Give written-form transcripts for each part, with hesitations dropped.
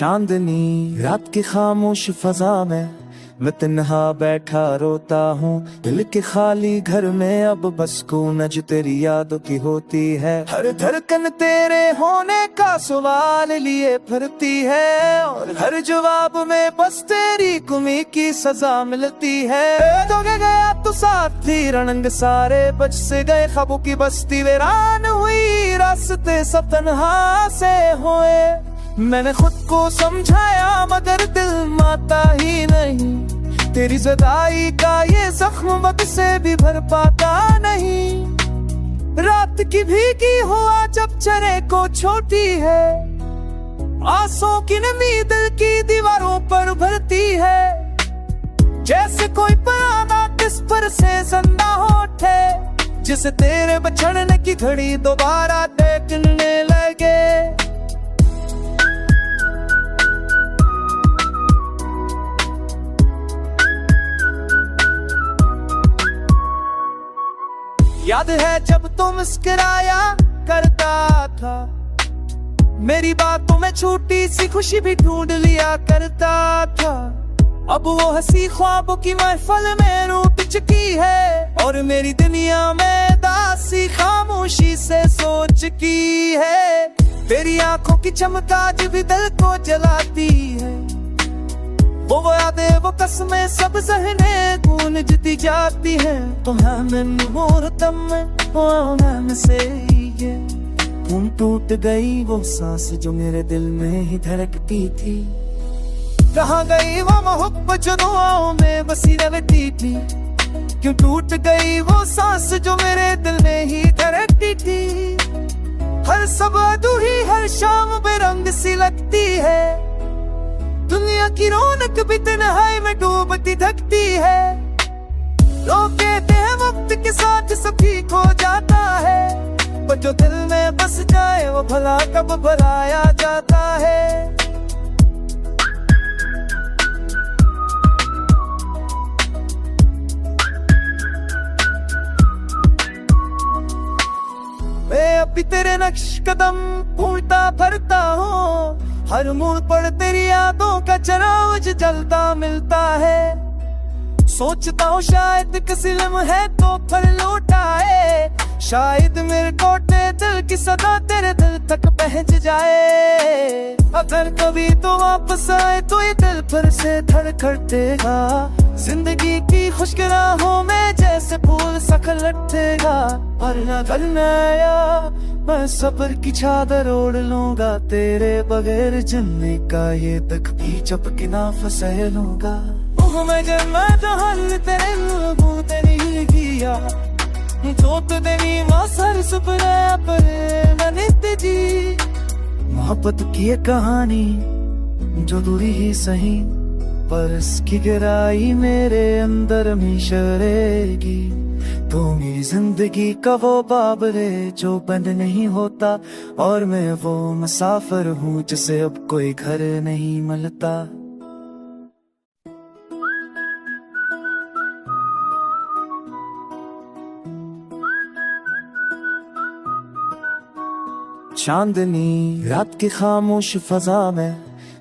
चांदनी रात की खामोश फजा में मैं तन्हा बैठा रोता हूँ। दिल के खाली घर में अब बस कूंज तेरी यादों की होती है। हर धड़कन तेरे होने का सवाल लिए फिरती है और हर जवाब में बस तेरी कमी की सजा मिलती है। तो गया तो साथी रंग सारे बच से गए, ख्वाबों की बस्ती वीरान हुई, रास्ते सब तन्हा से हुए। मैंने खुद को समझाया मगर दिल मानता ही नहीं, तेरी जुदाई का ये जख्म वक्त से भी भर पाता नहीं। रात की भीगी हुआ जब चरे को छोटी है, आंसू की नमी दिल की दीवारों पर भरती है। जैसे कोई पुराना किस पर से जिंदा होठे, जिसे तेरे बछड़ने की घड़ी दोबारा देखने लगे। याद है जब तुम मुस्कुराया करता था, मेरी बातों में छोटी सी खुशी भी ढूंढ लिया करता था। अब वो हंसी ख्वाबों की महफिल में रूठ चुकी है और मेरी दुनिया में दासी खामोशी से सोच चुकी है। तेरी आंखों की चमक आज भी दिल को जलाती है, वो यादें वो कसमें सब ज़हने गूंजती जाती हैं। तो मैं मुहूर्तम में से ये तुम टूट गई वो सांस जो मेरे दिल में ही धड़कती थी। कहाँ गई वो मोहब्बत जो दुआओं में बसी रहती थी, क्यों टूट गई वो सांस जो मेरे दिल में ही धड़कती थी। हर सब अधूरी हर शाम बेरंग सी लगती है, दुनिया की रौनक भी तन्हाई में डूबती थकती है। लोग कहते हैं वक्त के साथ सब ठीक हो जाता है, पर जो दिल में बस जाए वो भला कब भुलाया जाता है। मैं अभी तेरे नक्श कदम भूलता भरता हूँ, हर मोड़ पर तेरी यादों का चराग जलता मिलता है। सोचता हूँ शायद किसी लम्हे तो फल लौटा है, शायद मेरे टूटे दिल की सदा तेरे दिल तक पहुंच जाए। अगर कभी तो वापस आए तो ये दिल फिर से धड़कटेगा, जिंदगी की खुशराहों में जैसे फूल सा खिलटेगा। और न करना मैं सब्र की चादर ओढ़ लूंगा, तेरे बगैर जलने का ये तक भी चपके ना फंसे लूंगा। मैं जन्मा जहान तेरे लोगों तेरी किया, जो तो तेरी मासर सुपना पर मैंने तेजी। मोहब्बत की ये कहानी जो दूरी ही सही, पर इसकी गहराई मेरे अंदर मिशरेगी। तो मेरी जिंदगी का वो बाब है जो बंद नहीं होता, और मैं वो मुसाफिर हूँ जिसे अब कोई घर नहीं मिलता। चांदनी रात की खामोश फजा में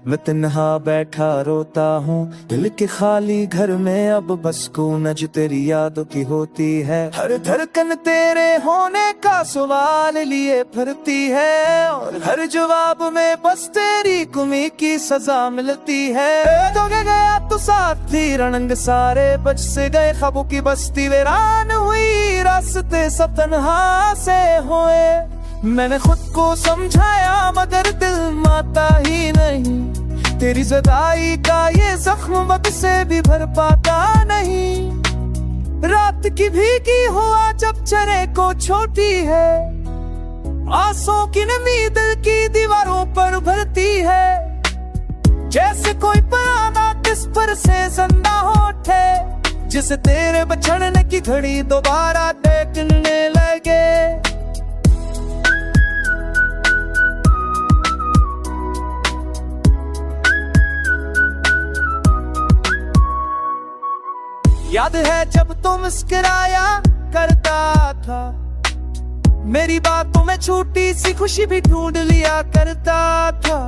मैं तन्हा बैठा रोता हूँ। दिल के खाली घर में अब बस कूंज तेरी यादों की होती है। हर धड़कन तेरे होने का सवाल लिए फिरती है और हर जवाब में बस तेरी कमी की सजा मिलती है। तो गया तो साथी रंग सारे बच से गए, ख्वाबों की बस्ती वीरान हुई, रास्ते सब तन्हा से हुए। मैंने खुद को समझाया मगर दिल मानता ही नहीं, तेरी जुदाई का ये जख्म वक्त से भी भर पाता नहीं। रात की भीगी हुआ जब चरे को छोटी है, आंसू की नमी दिल की दीवारों पर भरती है। जैसे कोई पुराना किस पर से जिंदा होठे, जिसे तेरे बछड़ने की घड़ी दोबारा देखने लगे। याद है जब तुम मुस्कुराया करता था, मेरी बातों में छोटी सी खुशी भी ढूंढ लिया करता था।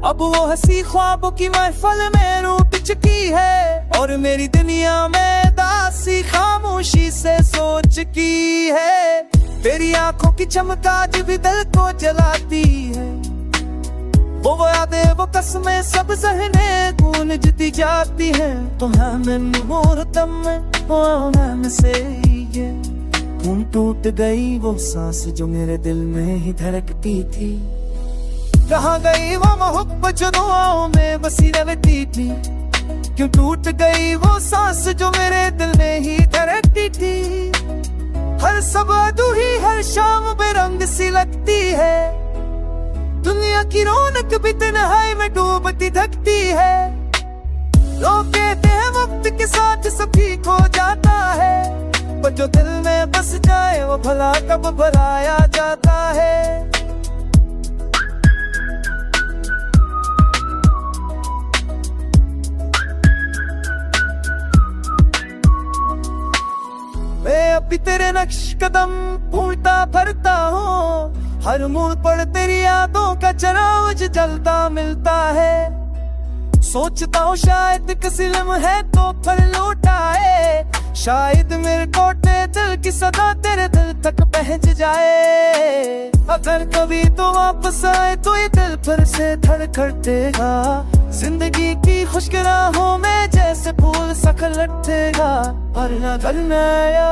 अब वो हंसी ख्वाबों की महफिल में रूठ चुकी है, और मेरी दुनिया में दासी खामोशी से सोच की है। तेरी आंखों की चमक आज भी दिल को जलाती है, वो यादें वो कसमें सब ज़हने गूंजती जाती है। तो है मैं मुहूर्तम में वो मैं से ये तुम टूट गई वो सांस जो मेरे दिल में ही धड़कती थी। कहाँ गई वो मोहब्बत जो दुआओं में बसी रहती थी, क्यों टूट गई वो सांस जो मेरे दिल में ही धड़कती थी। हर सुबह अधूरी हर शाम बेरंग सी लगती है, दुनिया की रौनक भी तन्हाई में डूबती थकती है। लोग कहते हैं वक्त के साथ सब ठीक हो जाता है, पर जो दिल में बस जाए वो भला कब भुलाया जाता है। मैं अभी तेरे नक्श कदम भूलता भरता हूँ, हर मोड़ पर तेरी यादों का चराग जलता मिलता है। सोचता हूँ शायद किसी लम्हे तो फल लौटाए, शायद मेरे टूटे दिल की सदा तेरे दिल तक पहुंच जाए। अगर कभी तो वापस आए तो ये दिल फिर से धड़कटेगा, जिंदगी की खुशराहों में जैसे फूल सखलटेगा। और अगर नया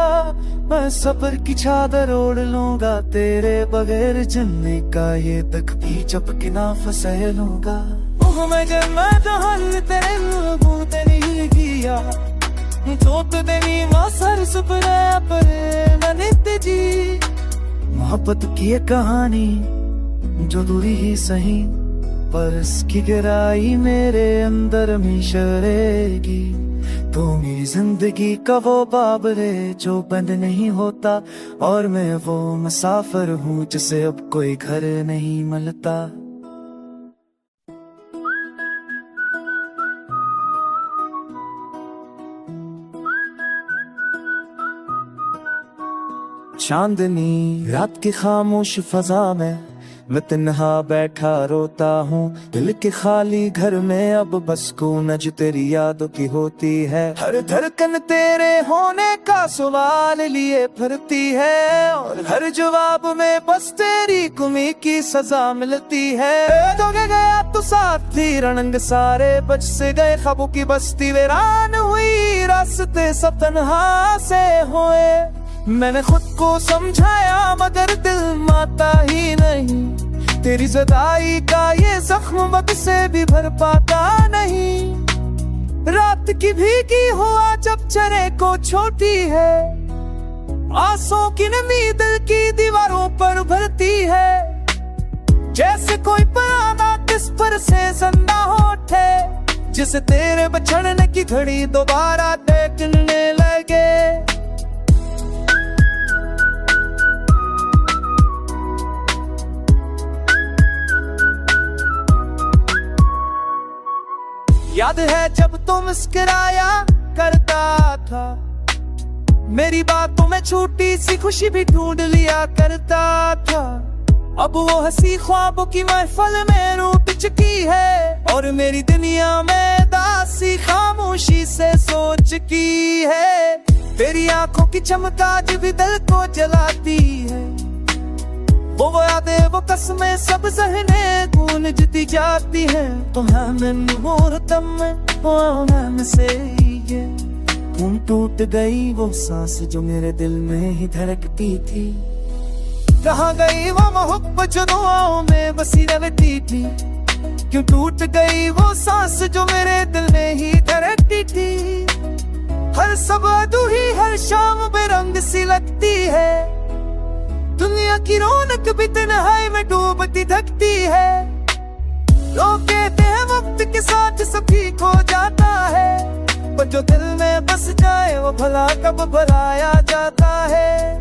मैं सब्र की चादर ओढ़ लूंगा, तेरे बगैर जलने का ये तक भी चपके ना फंसे लूंगा। मैं जन्नत जहान तेरे लबों तेरी किया, तो तेरी मासर सुपना पर मैंने तेजी। मोहब्बत की ये कहानी जो दूरी ही सही, पर इसकी गहराई मेरे अंदर मिशरेगी। तो मेरी जिंदगी का वो बाब है जो बंद नहीं होता, और मैं वो मुसाफिर हूँ जिसे अब कोई घर नहीं मिलता। चांदनी रात की खामोश फजा में मैं तन्हा बैठा रोता हूँ, दिल के खाली घर में अब बस गूंज तेरी यादों की होती है। हर धड़कन तेरे होने का सवाल लिए फिरती है, और हर जवाब में बस तेरी कमी की सजा मिलती है। तो गया तो साथी रंग सारे बच से गए, ख्वाबों की बस्ती वीरान हुई, रास्ते सब तन्हा से हुए। मैंने खुद को समझाया मगर दिल माता ही नहीं, तेरी जुदाई का ये जख्म वक्त से भी भर पाता नहीं। रात की भीगी हुआ जब चेहरे को छोटी है, आंसुओं की नमी दिल की दीवारों पर भरती है। जैसे कोई पुराना किस पर से जिंदा होठे, जिसे तेरे बिछड़ने की घड़ी दोबारा देखने लगे। याद है जब तुम मुस्कुराया करता था, मेरी बातों में छोटी सी खुशी भी ढूंढ लिया करता था। अब वो हंसी ख्वाबों की महफिल में रूठ चुकी है, और मेरी दुनिया में दासी खामोशी से सोच की है। तेरी आंखों की चमक आज भी दिल को जलाती है, वो यादें वो कसमें सब ज़हने गूंजती जाती है। तो है मैं मुहूर्तम में वो मैं से ये तुम टूट गई वो सांस जो मेरे दिल में ही धड़कती थी। कहाँ गई वो मोहब्बत जो दुआओं में बसी रहती थी, क्यों टूट गई वो सांस जो मेरे दिल में ही धड़कती थी। हर सुबह अधूरी हर शाम बेरंग सी लगती है, दुनिया की रौनक भी तन्हाई में डूबती थकती है। लोग कहते हैं वक्त के साथ सब ठीक हो जाता है, पर जो दिल में बस जाए वो भला कब भुलाया जाता है।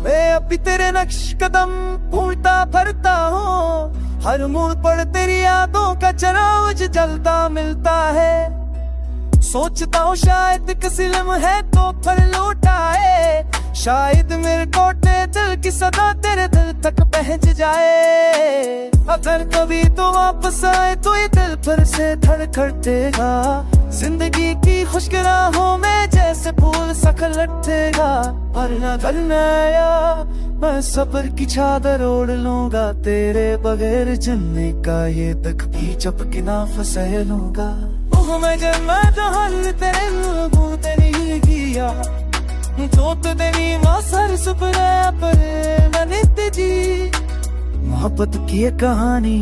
मैं अभी तेरे नक्श कदम भूलता भरता हूँ, हर मोड़ पर तेरी यादों का चराग जलता मिलता है। सोचता हूँ शायद किसी लम्हे तो पर लौट आए, शायद मेरे टूटे दिल की सदा तेरे दिल तक पहुंच जाए। अगर कभी तो वापस आए तो ये दिल फिर से धड़कटेगा, जिंदगी की खुश्क राहों में जैसे फूल सा लटेगा। और न करना मैं सब्र की चादर ओढ़ लूंगा, तेरे बगैर जलने का ये तक भी चपके ना फंसे लूंगा। ओह मैं जन्मा तो हल तेरे लोगों तेरी किया, तो तेरी मासर सुपरा पर मैंने तेजी। मोहब्बत की ये कहानी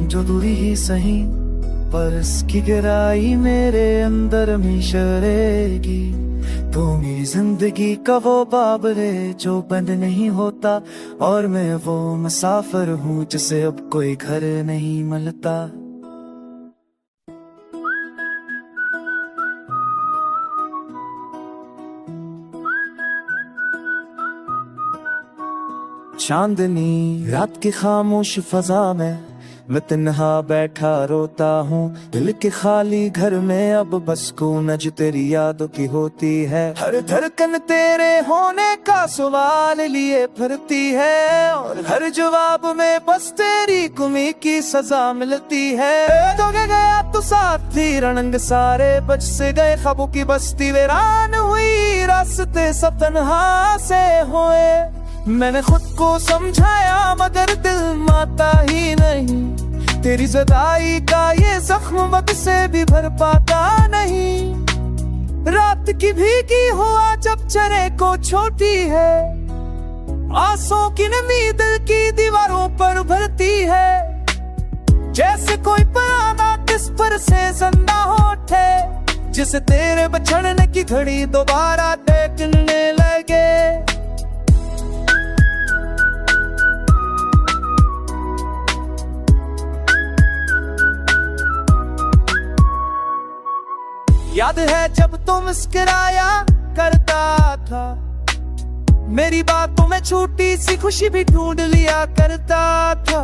जो दूरी ही सही, पर इसकी गहराई मेरे अंदर मिशरेगी। तो मेरी जिंदगी का वो बाब है जो बंद नहीं होता, और मैं वो मुसाफिर हूँ जिसे अब कोई घर नहीं मिलता। चांदनी रात की खामोश फजा में मैं तन्हा बैठा रोता हूँ, दिल के खाली घर में अब बस सुकून तेरी यादों की होती है। हर धड़कन तेरे होने का सवाल लिए फिरती है, और हर जवाब में बस तेरी कमी की सजा मिलती है। तो गया तो साथी रंग सारे बच से गए, ख्वाबों की बस्ती वीरान हुई, रास्ते सब तन्हा से हुए। मैंने खुद को समझाया मगर दिल मानता ही नहीं, तेरी जुदाई का ये जख्म वक्त से भी भर पाता नहीं। रात की भीगी हुआ जब चरे को छोटी है, आंसू की नमी दिल की दीवारों पर भरती है। जैसे कोई पुराना किस पर से जिंदा होठे, जिसे तेरे बछड़ने की घड़ी दोबारा देखने लगे। याद है जब तुम मुस्कुराया करता था, मेरी बातों में छोटी सी खुशी भी ढूंढ लिया करता था।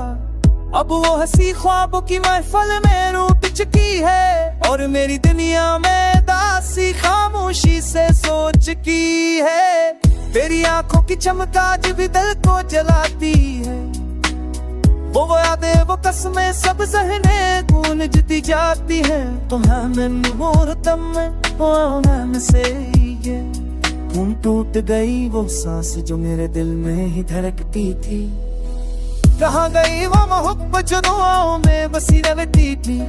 अब वो हंसी ख्वाबों की महफिल में रूठ चुकी है, और मेरी दुनिया में दासी खामोशी से सोच चुकी है। तेरी आंखों की चमकाज भी दिल को जलाती है, वो यादें वो कसमें सब ज़हने गूंजती जाती हैं। तो मैं मुहूर्तम में से ये तुम टूट गई वो सांस जो मेरे दिल में ही धड़कती थी। कहाँ गई वो मोहब्बत जो दुआओं में बसी रहती थी,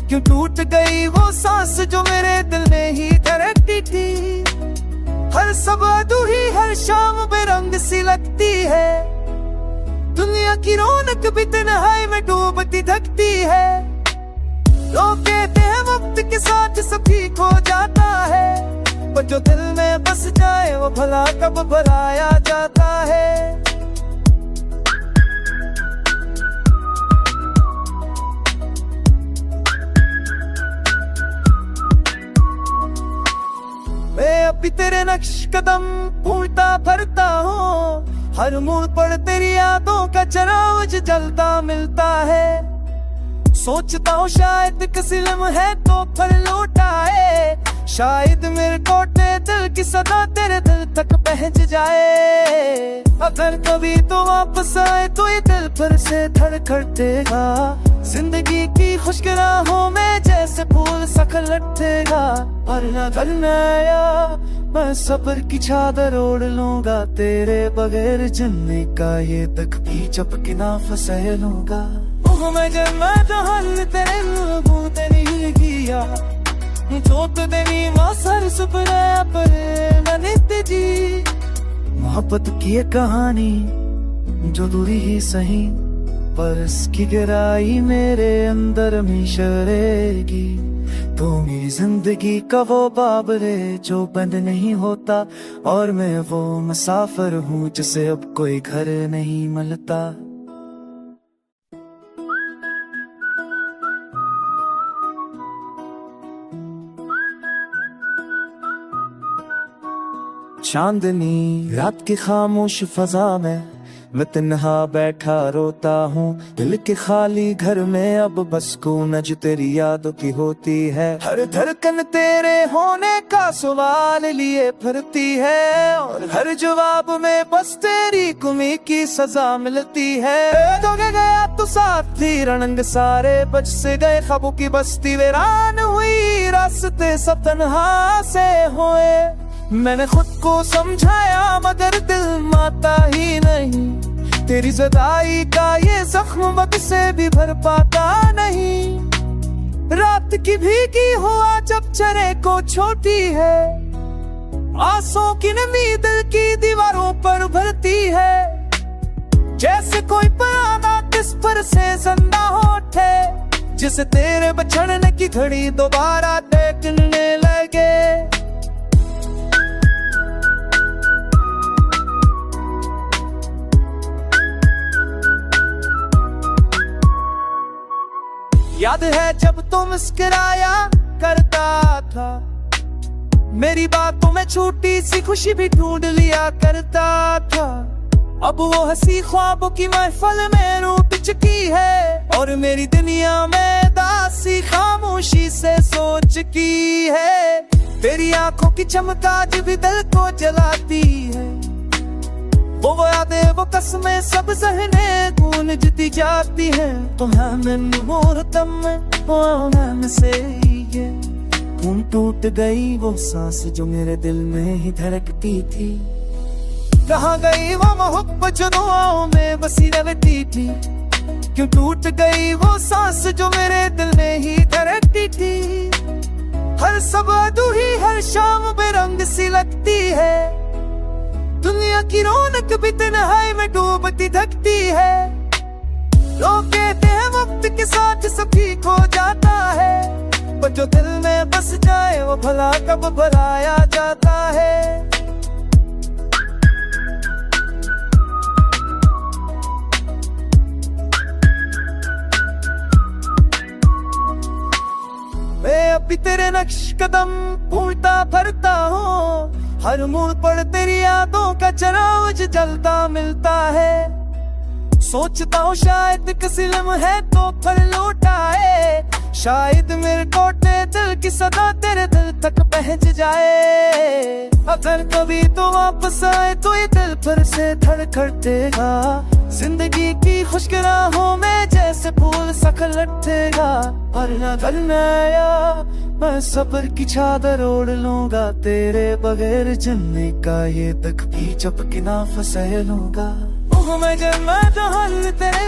क्यों टूट गई वो सांस जो मेरे दिल में ही धड़कती थी। हर सुबह तू ही हर शाम बेरंग सी लगती है, दुनिया की रौनक भी तन्हाई में डूबती थकती है। लोग कहते हैं वक्त के साथ सब ठीक हो जाता है, पर जो दिल में बस जाए वो भला कब भुलाया जाता है। मैं अभी तेरे नक्श कदम भूलता भरता हूँ, हर मोड़ पर तेरी यादों का चराग जलता मिलता है। सोचता हूँ शायद किसी लम्हे तो पर लौट आए, शायद मेरे टूटे दिल की सदा तेरे दिल तक पहुंच जाए। अगर कभी तो वापस आए तो ये दिल फिर से धड़कटेगा, जिंदगी की खुश्क राहों में जैसे फूल सा लटेगा। और न करना मैं सब्र की चादर ओढ़ लूंगा, तेरे बगैर जलने का ये तक भी चपके ना फंसे लूंगा। ओह मैं जन्मा तो हल तेरे लोगों तेरी किया, तो तेरी मासर सुपरा पर मैंने तेजी। मोहब्बत की ये कहानी जो दूरी ही सही, पर इसकी गहराई मेरे अंदर मिशरेगी। तो मेरी जिंदगी का वो बाब है जो बंद नहीं होता, और मैं वो मुसाफिर हूँ जिसे अब कोई घर नहीं मिलता। चांदनी रात की खामोश फजा में मैं तन्हा बैठा रोता हूँ दिल के खाली घर में, अब बस गूंज तेरी यादों की होती है। हर धड़कन तेरे होने का सवाल लिए फिरती है, और हर जवाब में बस तेरी कमी की सजा मिलती है। तो गया तो साथी रंग सारे बच से गए, ख्वाबों की बस्ती वीरान हुई, रास्ते सब तन्हा से हुए। मैंने खुद को समझाया मगर दिल मानता ही नहीं, तेरी जुदाई का ये जख्म वक्त से भी भर पाता नहीं। रात की भीगी हुआ जब चेहरे को छोटी है, आंसू की नमी दिल की दीवारों पर भरती है। जैसे कोई पुराना किस पर से जिंदा होठे, जिसे तेरे बछड़ने की घड़ी दोबारा देखने लगे। याद है जब तुम मुस्कुराया करता था, मेरी बातों में छोटी सी खुशी भी ढूंढ लिया करता था। अब वो हंसी ख्वाबों की महफिल में रूठ चुकी है, और मेरी दुनिया में दासी खामोशी से सो चुकी है। तेरी आंखों की चमक आज भी दिल को जलाती है, वो यादें वो कसमें सब ज़हने गूंजती जाती है। तो हमें मुहूर्तम में से ये खून टूट गई वो सांस जो मेरे दिल में ही धड़कती थी। कहाँ गई वो मोहब्बत जो दुआओं में बसी रहती थी, क्यों टूट गई वो सांस जो मेरे दिल में ही धड़कती थी। हर सुबह तू ही हर शाम बेरंग सी लगती है, दुनिया की रौनक भी तन्हाई में डूबती थकती है। लोग कहते हैं वक्त के साथ सब ठीक हो जाता है, पर जो दिल में बस जाए वो भला कब भुलाया जाता है। मैं अभी तेरे नक्श कदम ढूंढता फिरता हूँ, हर मोड़ पर तेरी यादों का चिराग जलता मिलता है। सोचता हूँ शायद किसी लम्हे तो फल लौटाए, शायद मेरे टूटे दिल की सदा तेरे दिल तक पहुंच जाए। अगर कभी तो वापस आए तो ये दिल फिर से धड़कटेगा, जिंदगी की खुशगवाहों में जैसे फूल लटेगा। और अगर नया मैं सब्र की चादर ओढ़ लूंगा, तेरे बगैर जलने का ये तक भी चपकना फंसे लूंगा। मैं जन्म जहान तेरे